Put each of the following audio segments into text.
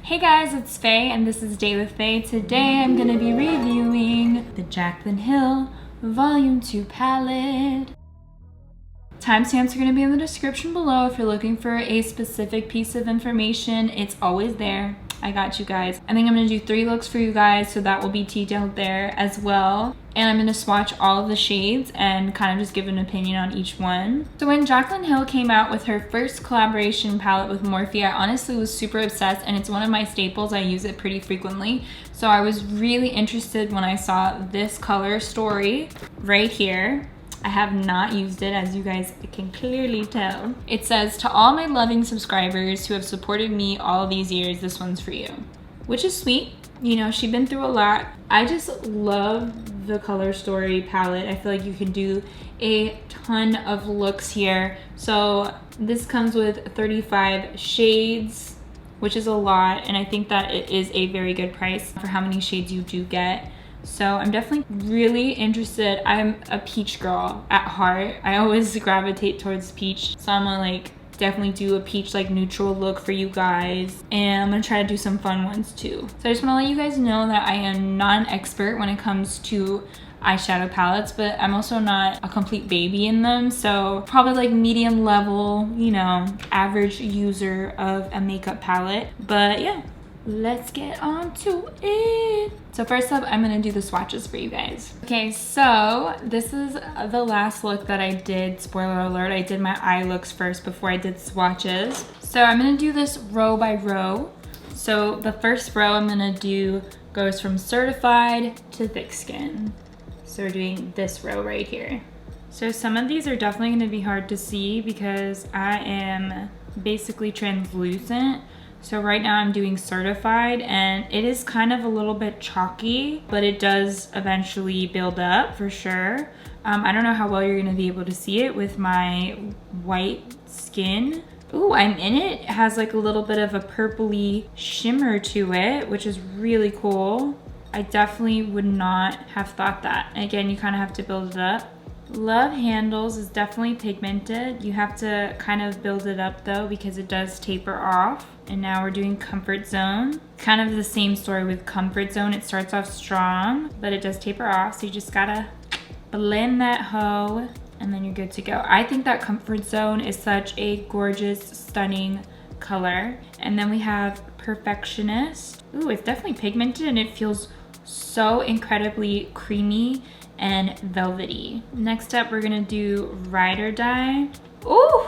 Hey guys, it's Phae and this is Day with Phae. Today I'm going to be reviewing the Jaclyn Hill Volume 2 palette. Timestamps are going to be in the description below if you're looking for a specific piece of information. It's always there. I got you guys. I think I'm going to do 3 looks for you guys, so that will be detailed there as well. And I'm going to swatch all of the shades and kind of just give an opinion on each one. So when Jaclyn Hill came out with her first collaboration palette with Morphe, I honestly was super obsessed and it's one of my staples. I use it pretty frequently. So I was really interested when I saw this color story right here. I have not used it, as you guys can clearly tell. It says, "To all my loving subscribers who have supported me all these years, this one's for you." Which is sweet. You know, she's been through a lot. I just love the color story palette. I feel like you can do a ton of looks here. So this comes with 35 shades, which is a lot. And I think that it is a very good price for how many shades you do get. So I'm definitely really interested. I'm a peach girl at heart. I always gravitate towards peach. So I'm gonna like definitely do a peach like neutral look for you guys. And I'm gonna try to do some fun ones too. So I just wanna let you guys know that I am not an expert when it comes to eyeshadow palettes, but I'm also not a complete baby in them. So probably like medium level, you know, average user of a makeup palette. But yeah. Let's get on to it. So first up, I'm gonna do the swatches for you guys. Okay, so this is the last look that I did. Spoiler alert, I did my eye looks first before I did swatches. So I'm gonna do this row by row. So the first row I'm gonna do goes from certified to thick skin. So we're doing this row right here. So some of these are definitely gonna be hard to see because I am basically translucent. So right now I'm doing certified and it is kind of a little bit chalky, but it does eventually build up for sure. I don't know how well you're gonna be able to see it with my white skin. Ooh, I'm in it. It has like a little bit of a purpley shimmer to it, which is really cool. I definitely would not have thought that. Again, you kind of have to build it up. Love Handles is definitely pigmented. You have to kind of build it up though because it does taper off. And now we're doing Comfort Zone. Kind of the same story with Comfort Zone. It starts off strong, but it does taper off. So you just gotta blend that hoe and then you're good to go. I think that Comfort Zone is such a gorgeous, stunning color. And then we have Perfectionist. Ooh, it's definitely pigmented and it feels so incredibly creamy and velvety. Next up, we're gonna do Ride or Die. Ooh!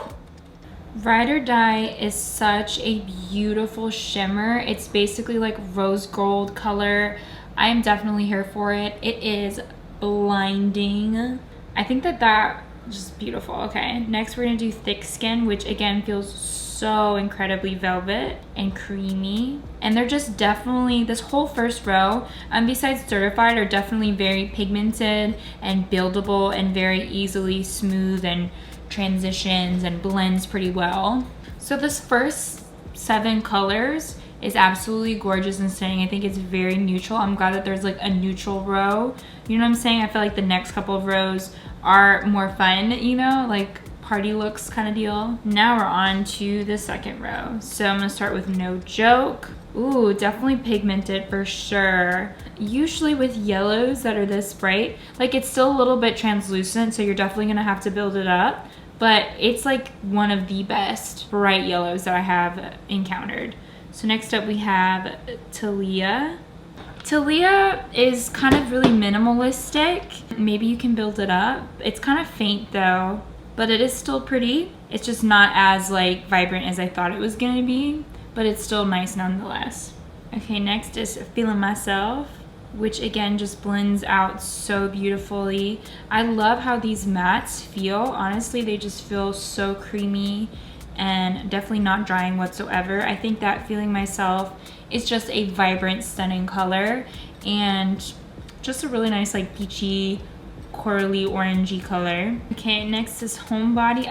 Ride or Die is such a beautiful shimmer. It's basically like rose gold color. I am definitely here for it. It is blinding. I think that is just beautiful. Okay, next we're gonna do Thick Skin, which again feels so incredibly velvet and creamy. And they're just definitely, this whole first row, besides certified, are definitely very pigmented and buildable and very easily smooth and transitions and blends pretty well. So this first 7 colors is absolutely gorgeous and stunning. I think it's very neutral. I'm glad that there's like a neutral row. You know what I'm saying? I feel like the next couple of rows are more fun, you know, like party looks kind of deal. Now we're on to the second row. So I'm gonna start with No Joke. Ooh, definitely pigmented for sure. Usually with yellows that are this bright, like it's still a little bit translucent, so you're definitely gonna have to build it up. But it's like one of the best bright yellows that I have encountered. So next up we have Taliya. Taliya is kind of really minimalistic. Maybe you can build it up. It's kind of faint though, but it is still pretty. It's just not as like vibrant as I thought it was gonna be, but it's still nice nonetheless. Okay, next is Feelin Myself, which again just blends out so beautifully. I love how these mattes feel. Honestly, they just feel so creamy and definitely not drying whatsoever. I think that Feeling Myself is just a vibrant, stunning color and just a really nice like peachy, corally, orangey color. Okay, next is Homebody.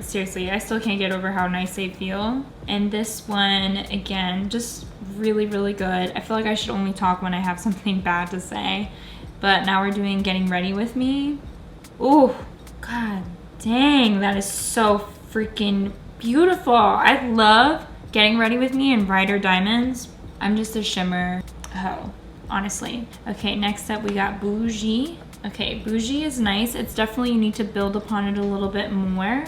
Seriously, I still can't get over how nice they feel. And this one, again, just really, really good. I feel like I should only talk when I have something bad to say. But now we're doing Getting Ready With Me. Ooh, god dang, that is so freaking beautiful. I love Getting Ready With Me and Rider Diamonds. I'm just a shimmer hoe, honestly. Okay, next up we got Boujee. Okay, Boujee is nice. It's definitely, you need to build upon it a little bit more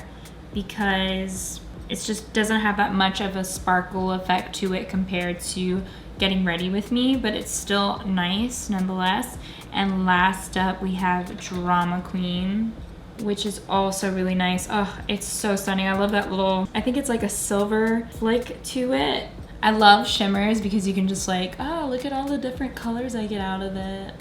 because it just doesn't have that much of a sparkle effect to it compared to Getting Ready With Me, but it's still nice nonetheless. And last up we have Drama Queen, which is also really nice. Oh, it's so stunning. I love that little, I think it's like a silver flick to it. I love shimmers because you can just like, oh, look at all the different colors I get out of it.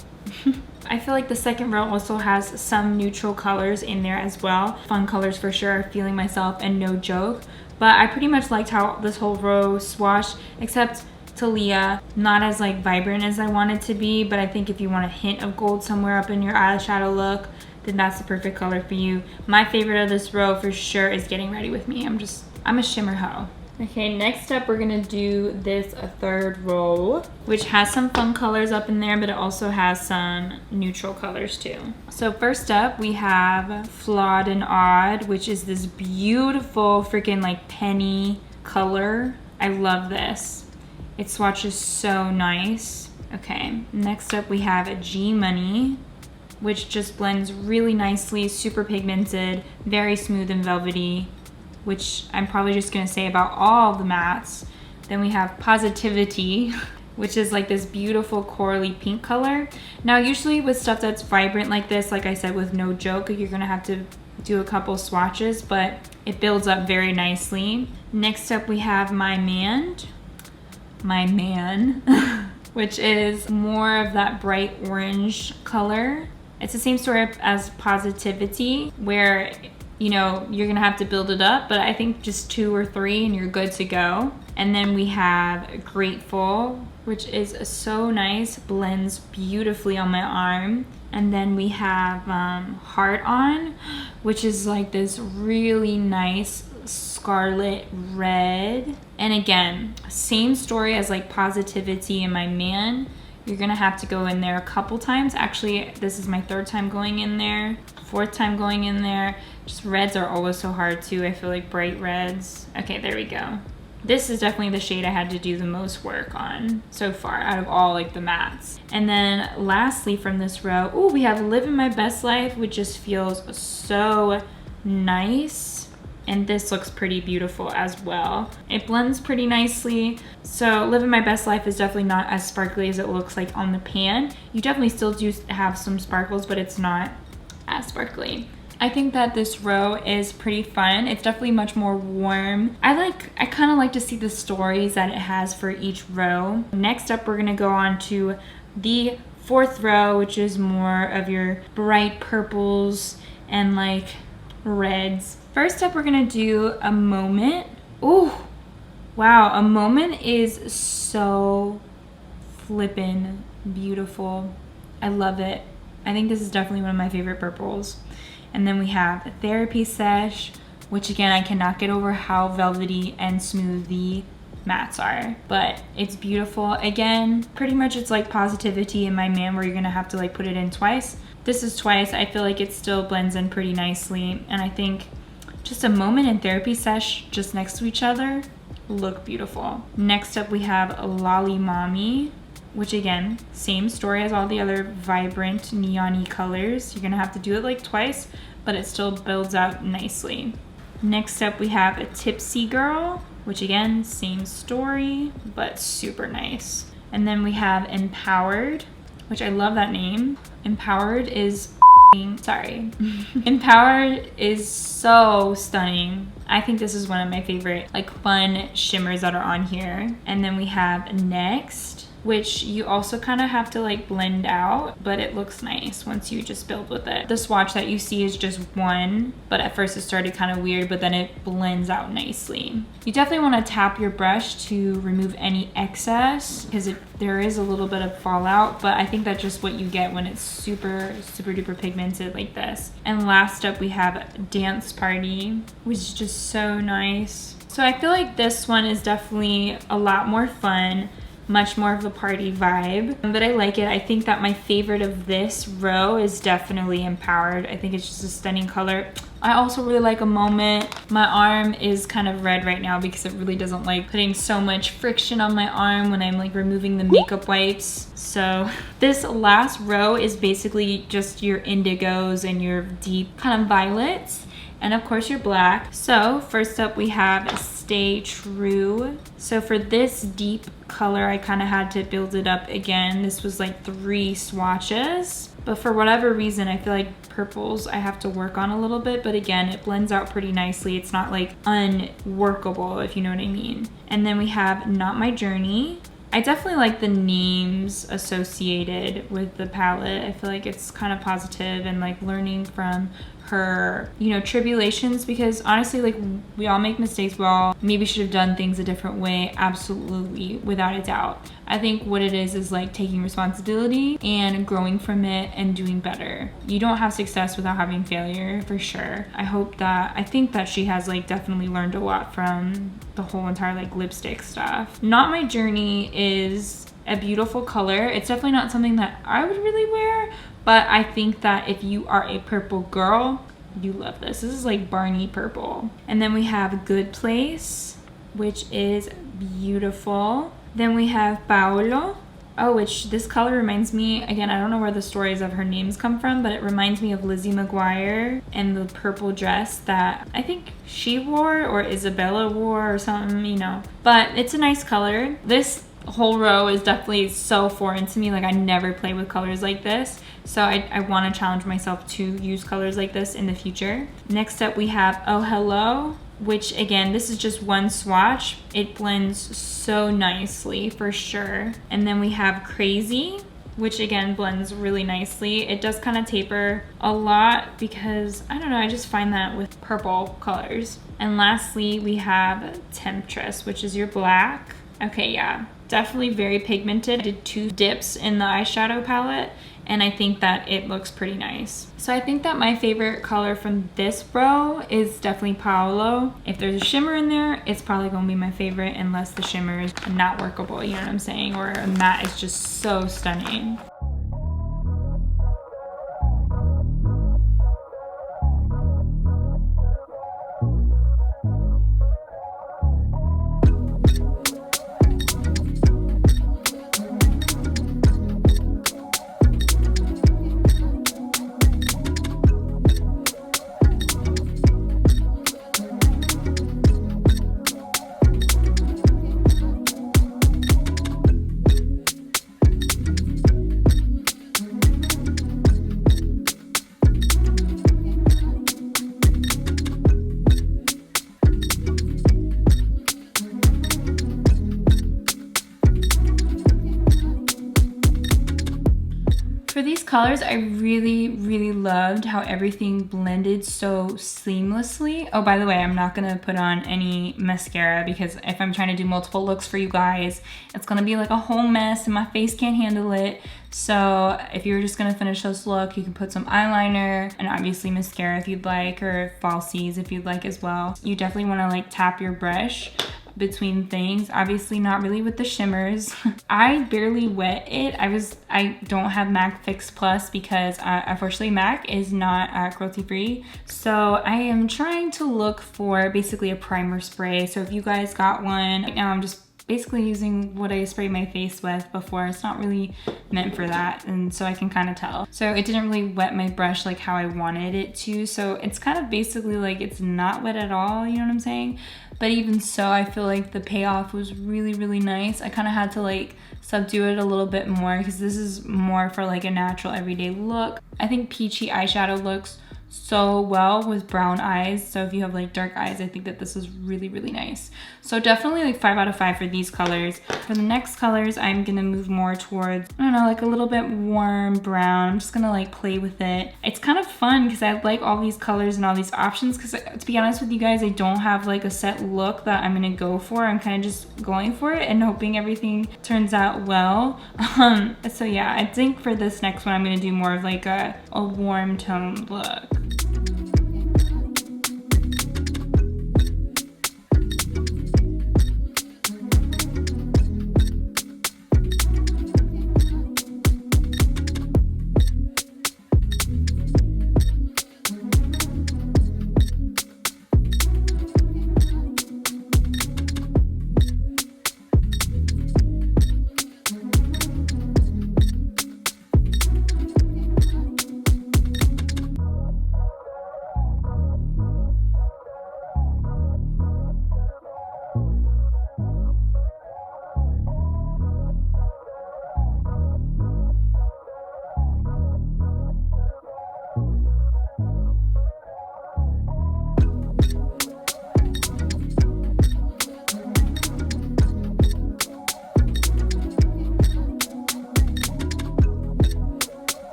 I feel like the second row also has some neutral colors in there as well. Fun colors for sure, Feeling Myself and No Joke. But I pretty much liked how this whole row swatched, except Taliya, not as like vibrant as I want it to be, but I think if you want a hint of gold somewhere up in your eyeshadow look, then that's the perfect color for you. My favorite of this row for sure is Getting Ready With Me. I'm a shimmer hoe. Okay, next up we're gonna do this third row, which has some fun colors up in there, but it also has some neutral colors too. So first up we have Flawed and Odd, which is this beautiful freaking like penny color. I love this. It swatches so nice. Okay, next up we have G Money, which just blends really nicely, super pigmented, very smooth and velvety, which I'm probably just gonna say about all the mattes. Then we have Positivit-TEA, which is like this beautiful corally pink color. Now usually with stuff that's vibrant like this, like I said with No Joke, you're gonna have to do a couple swatches, but it builds up very nicely. Next up we have My Man, which is more of that bright orange color. It's the same story as Positivit-TEA, where you know, you're gonna have to build it up, but I think just 2 or 3 and you're good to go. And then we have Grateful, which is so nice, blends beautifully on my arm. And then we have Heart On, which is like this really nice scarlet red. And again, same story as like Positivit-TEA and My Man. You're gonna have to go in there a couple times. Actually, this is my 3rd time going in there, 4th time going in there. Just reds are always so hard too. I feel like bright reds. Okay, there we go. This is definitely the shade I had to do the most work on so far out of all like the mattes. And then lastly from this row, oh, we have Livin My Best Life, which just feels so nice. And this looks pretty beautiful as well. It blends pretty nicely. So Livin My Best Life is definitely not as sparkly as it looks like on the pan. You definitely still do have some sparkles, but it's not as sparkly. I think that this row is pretty fun. It's definitely much more warm. I kind of like to see the stories that it has for each row. Next up, we're gonna go on to the 4th row, which is more of your bright purples and like reds. First up, we're gonna do A Moment. Ooh, wow, A Moment is so flippin' beautiful. I love it. I think this is definitely one of my favorite purples. And then we have Therapy Sesh, which again, I cannot get over how velvety and smooth the mattes are, but it's beautiful. Again, pretty much it's like Positivit-TEA and My Man, where you're gonna have to like put it in twice. This is twice. I feel like it still blends in pretty nicely. And I think just A Moment and Therapy Sesh just next to each other look beautiful. Next up, we have Lolli Mommy, which again, same story as all the other vibrant neon-y colors. You're gonna have to do it like twice, but it still builds out nicely. Next up, we have a Tipsy Girl, which again, same story, but super nice. And then we have Empowered, which I love that name. Empowered is Empowered is so stunning. I think this is one of my favorite like fun shimmers that are on here. And then we have Next, which you also kind of have to like blend out, but it looks nice once you just build with it. The swatch that you see is just one, but at first it started kind of weird, but then it blends out nicely. You definitely want to tap your brush to remove any excess because there is a little bit of fallout, but I think that's just what you get when it's super duper pigmented like this. And last up, we have Dance Party, which is just so nice. So I feel like this one is definitely a lot more fun. much more of a party vibe, but I like it. I think that my favorite of this row is definitely Empowered. I think it's just a stunning color. I also really like a Moment. My arm is kind of red right now because it really doesn't like putting so much friction on my arm when I'm like removing the makeup wipes. So this last row is basically just your indigos and your deep kind of violets, and of course your black. So first up we have Stay True. So for this deep color, I kind of had to build it up again. This was like 3 swatches, but for whatever reason I feel like purples I have to work on a little bit, but again, it blends out pretty nicely. It's not like unworkable, if you know what I mean. And then we have Not My Journey. I definitely like the names associated with the palette. I feel like it's kind of positive and like learning from her, you know, tribulations, because honestly, like, we all make mistakes. We all maybe should have done things a different way. Absolutely, without a doubt. I think what it is like taking responsibility and growing from it and doing better. You don't have success without having failure, for sure. I think that she has like definitely learned a lot from the whole entire like lipstick stuff. Not My Journey is a beautiful color. It's definitely not something that I would really wear, but I think that if you are a purple girl, you love this. This is like Barney purple. And then we have Good Place, which is beautiful. Then we have Paolo. Oh, which this color reminds me, again, I don't know where the stories of her names come from, but it reminds me of Lizzie McGuire and the purple dress that I think she wore or Isabella wore or something, you know. But it's a nice color. This whole row is definitely so foreign to me. Like, I never play with colors like this, so I want to challenge myself to use colors like this in the future. Next up we have Oh Hello, which again, this is just one swatch. It blends so nicely for sure. And then we have Crazy, which again blends really nicely. It does kind of taper a lot because I don't know, I just find that with purple colors. And lastly we have Temptress, which is your black. Okay, yeah, definitely very pigmented. I did 2 dips in the eyeshadow palette, and I think that it looks pretty nice. So I think that my favorite color from this row is definitely Paolo. If there's a shimmer in there, it's probably gonna be my favorite, unless the shimmer is not workable, you know what I'm saying? Or a matte is just so stunning. For these colors, I really loved how everything blended so seamlessly. Oh, by the way, I'm not gonna put on any mascara because if I'm trying to do multiple looks for you guys, it's gonna be like a whole mess and my face can't handle it. So if you're just gonna finish this look, you can put some eyeliner and obviously mascara if you'd like, or falsies if you'd like as well. You definitely wanna like tap your brush between things, obviously not really with the shimmers. I barely wet it. I don't have MAC Fix Plus because unfortunately MAC is not cruelty free, so I am trying to look for basically a primer spray. So if you guys got one, right now I'm just basically using what I sprayed my face with before. It's not really meant for that, and so I can kind of tell. So it didn't really wet my brush like how I wanted it to, so it's kind of basically like it's not wet at all, you know what I'm saying? But even so, I feel like the payoff was really nice. I kind of had to like subdue it a little bit more because this is more for like a natural everyday look. I think peachy eyeshadow looks so well with brown eyes, so if you have like dark eyes, I think that this is really nice. So definitely like 5 out of 5 for these colors. For the next colors, I'm gonna move more towards, I don't know, like a little bit warm brown. I'm just gonna like play with it. It's kind of fun because I like all these colors and all these options, because to be honest with you guys, I don't have like a set look that I'm gonna go for. I'm kind of just going for it and hoping everything turns out well. So yeah, I think for this next one, I'm gonna do more of like a warm tone look.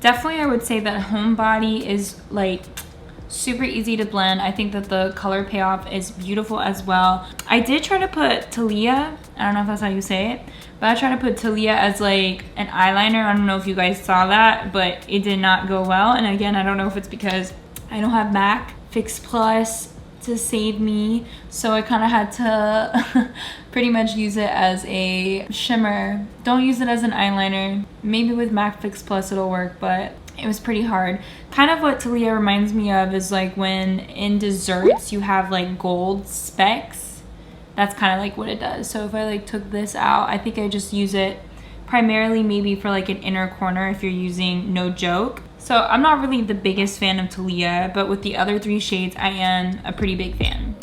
Definitely I would say that Homebody is like super easy to blend. I think that the color payoff is beautiful as well. I did try to put Taliya, I don't know if that's how you say it, but I tried to put Taliya as like an eyeliner. I don't know if you guys saw that, but it did not go well. And again, I don't know if it's because I don't have MAC Fix Plus to save me, so I kind of had to pretty much use it as a shimmer. Don't use it as an eyeliner. Maybe with MAC Fix Plus it'll work, but it was pretty hard. Kind of what Taliya reminds me of is like when in desserts you have like gold specks. That's kind of like what it does. So if I like took this out, I think I just use it primarily maybe for like an inner corner if you're using No Joke. So I'm not really the biggest fan of Taliya, but with the other 3 shades, I am a pretty big fan.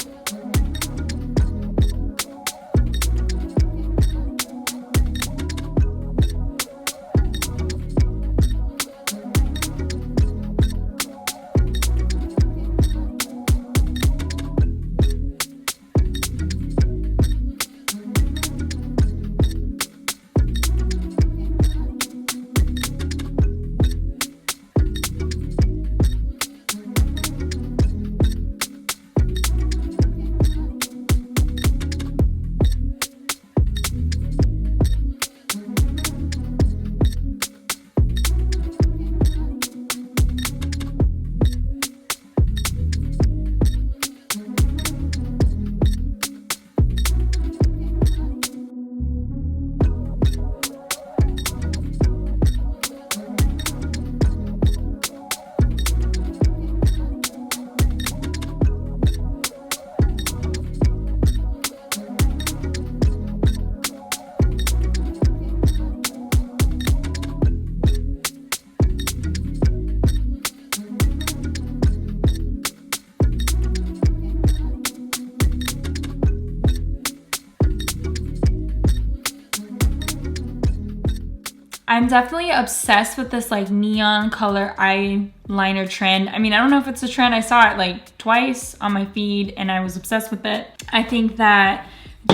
I'm definitely obsessed with this like neon color eyeliner trend. I mean, I don't know if it's a trend. I saw it like twice on my feed and I was obsessed with it. I think that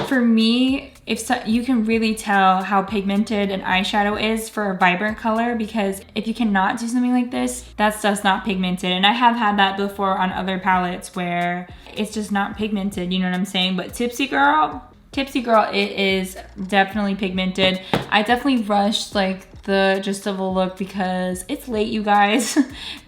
for me, you can really tell how pigmented an eyeshadow is for a vibrant color, because if you cannot do something like this, that's just not pigmented. And I have had that before on other palettes where it's just not pigmented, you know what I'm saying? But Tipsy Girl, it is definitely pigmented. I definitely rushed like the gist of a look because it's late, you guys.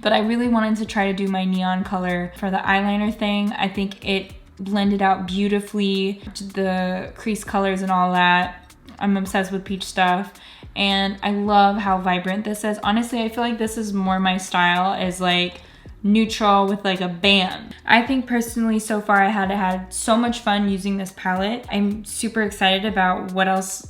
But I really wanted to try to do my neon color for the eyeliner thing. I think it blended out beautifully, the crease colors and all that. I'm obsessed with peach stuff. And I love how vibrant this is. Honestly, I feel like this is more my style, is like neutral with like a band. I think personally so far I had so much fun using this palette. I'm super excited about what else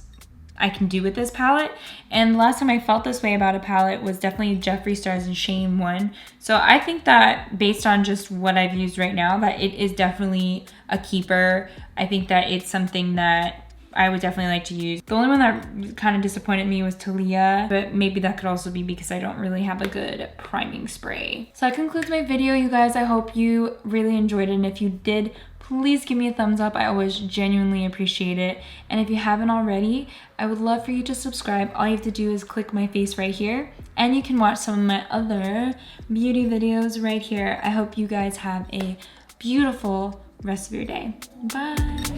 I can do with this palette. And the last time I felt this way about a palette was definitely Jeffree Star's and Shame one. So I think that based on just what I've used right now, that it is definitely a keeper. I think that it's something that I would definitely like to use. The only one that kind of disappointed me was Taliya, but maybe that could also be because I don't really have a good priming spray. So that concludes my video, you guys. I hope you really enjoyed it, and if you did, please give me a thumbs up. I always genuinely appreciate it. And if you haven't already, I would love for you to subscribe. All you have to do is click my face right here, and you can watch some of my other beauty videos right here. I hope you guys have a beautiful rest of your day. Bye.